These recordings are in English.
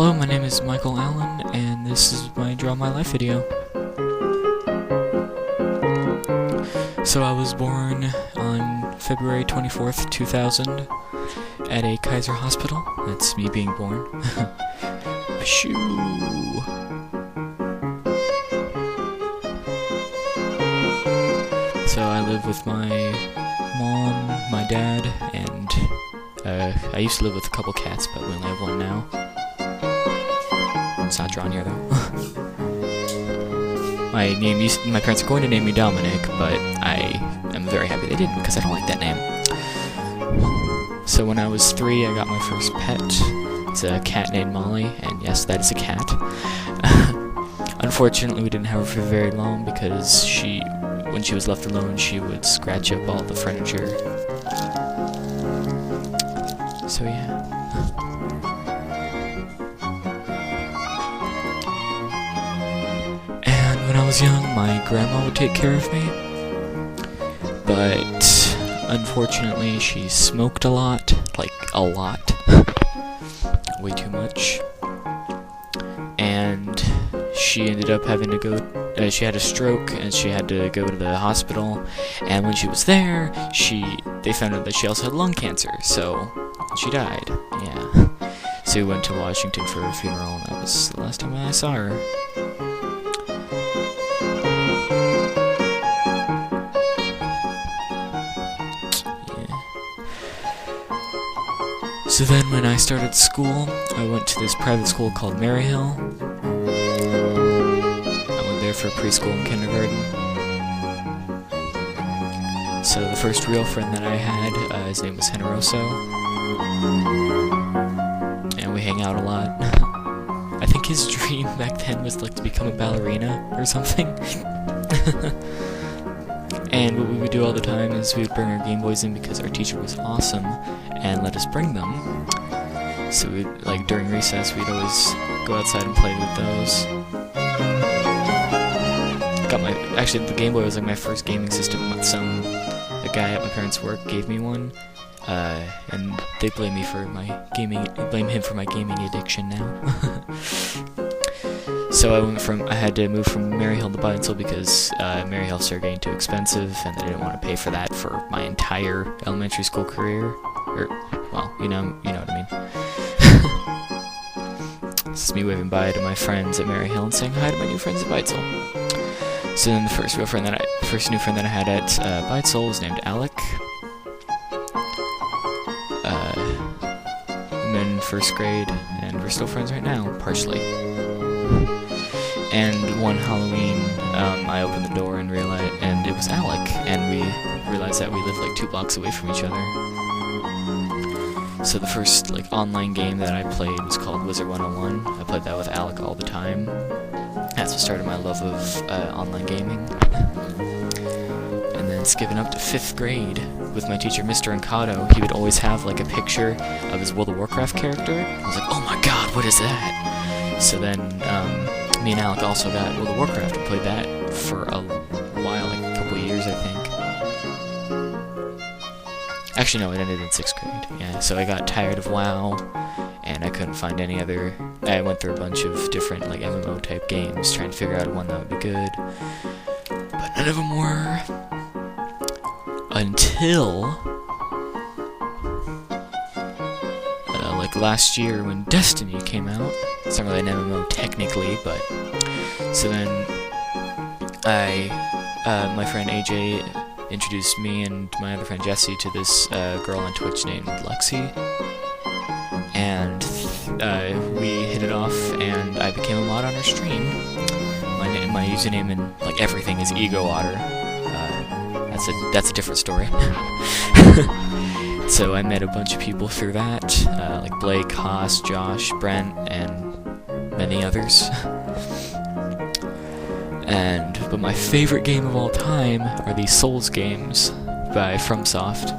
Hello, my name is Michael Allen, and this is my Draw My Life video. So I was born on February 24th, 2000, at a Kaiser hospital. That's me being born. Shoo! So I live with my mom, my dad, and I used to live with a couple cats, but we only have one now. It's not drawn here though. My parents are going to name me Dominic, but I am very happy they didn't because I don't like that name. So when I was 3, I got my first pet. It's a cat named Molly, and yes, that is a cat. Unfortunately, we didn't have her for very long because when she was left alone, she would scratch up all the furniture. So yeah. And when I was young, my grandma would take care of me. But unfortunately, she smoked a lot. Like, a lot. Way too much. And she ended up having to go, she had a stroke, and she had to go to the hospital. And when she was there, they found out that she also had lung cancer, so she died, yeah. So we went to Washington for her funeral, and that was the last time I saw her. Yeah. So then when I started school, I went to this private school called Maryhill. I went there for preschool and kindergarten. So the first real friend that I had, his name was Generoso. And we hang out a lot. I think his dream back then was like to become a ballerina or something. And what we would do all the time is we would bring our Game Boys in because our teacher was awesome and let us bring them. So like during recess, we'd always go outside and play with those. Actually, the Game Boy was like my first gaming system. A guy at my parents' work gave me one, and they blame him for my gaming addiction now. So I had to move from Maryhill to Bidensville because Maryhill started getting too expensive, and I didn't want to pay for that for my entire elementary school career. Or, well, you know what I mean. This is me waving bye to my friends at Maryhill and saying hi to my new friends at Bidensville. So then the first new friend that I had at Bidensville was named Alec. We met in first grade, and we're still friends right now, partially. And one Halloween, I opened the door and it was Alec, and we realized that we lived like 2 blocks away from each other. So the first like online game that I played was called Wizard 101. I played that with Alec all the time. That's what started my love of online gaming. And then skipping up to 5th grade with my teacher, Mr. Incado, he would always have like a picture of his World of Warcraft character. I was like, oh my god, what is that? So then me and Alec also got World of Warcraft and played that for a while, like a couple of years, I think. Actually, no, it ended in 6th grade. Yeah, so I got tired of WoW, and I couldn't find any other. I went through a bunch of different like MMO type games trying to figure out one that would be good, but none of them were. Until like last year when Destiny came out. It's not really an MMO technically, but so then my friend AJ introduced me and my other friend Jesse to this girl on Twitch named Lexi, and we hit it off, and I became a mod on her stream. My username and like everything is EgoOtter. That's a different story. So I met a bunch of people through that, like Blake, Haas, Josh, Brent, and many others. But my favorite game of all time are these Souls games by FromSoft,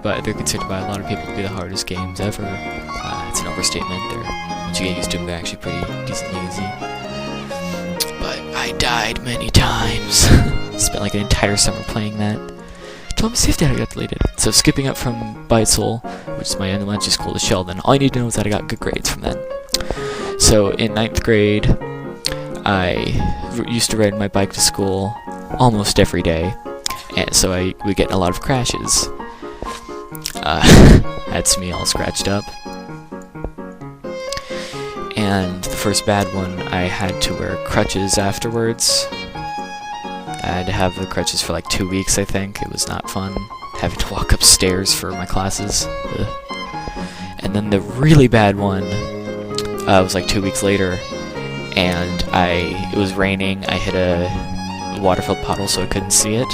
but they're considered by a lot of people to be the hardest games ever. It's an overstatement. Once you get used to them, they're actually pretty decently easy. But I died many times. Spent like an entire summer playing that. Told me safety I got deleted. So skipping up from Bidensville, which is my elementary school, to Sheldon, all you need to know is that I got good grades from that. So in 9th grade, I used to ride my bike to school almost every day, and so I would get in a lot of crashes. That's me all scratched up. And the first bad one, I had to wear crutches afterwards. I had to have the crutches for like 2 weeks, I think. It was not fun, having to walk upstairs for my classes. Ugh. And then the really bad one was like 2 weeks later, and it was raining. I hit a water-filled puddle, so I couldn't see it,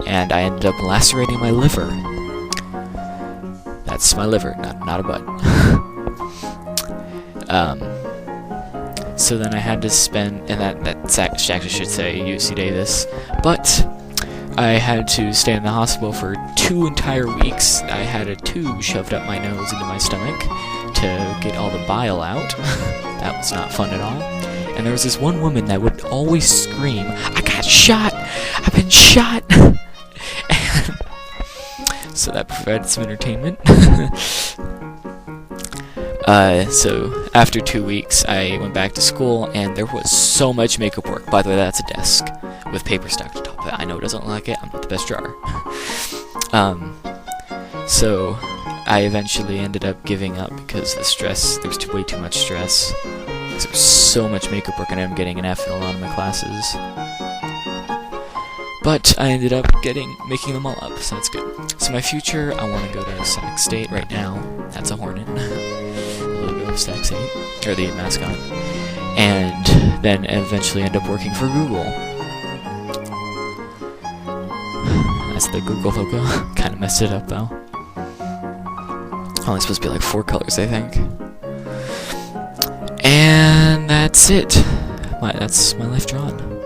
and I ended up lacerating my liver. That's my liver, not a butt. So then I had to spend, and that actually should say UC Davis, but I had to stay in the hospital for 2 entire weeks. I had a tube shoved up my nose into my stomach to get all the bile out. That was not fun at all. And there was this one woman that would always scream, "I got shot! I've been shot!" So that provided some entertainment. So after 2 weeks, I went back to school, and there was so much makeup work. By the way, that's a desk with paper stuck to top of it. I know it doesn't look like it. I'm not the best drawer. So I eventually ended up giving up because the stress. There was way too much stress. There was so much makeup work, and I'm getting an F in a lot of my classes. But I ended up making them all up, so that's good. So my future, I want to go to Sac State right now. That's a hornet. The logo of Sac State, or the mascot. And then eventually end up working for Google. That's the Google logo. Kind of messed it up though. Only supposed to be like 4 colors, I think. And that's it. That's my life drawn.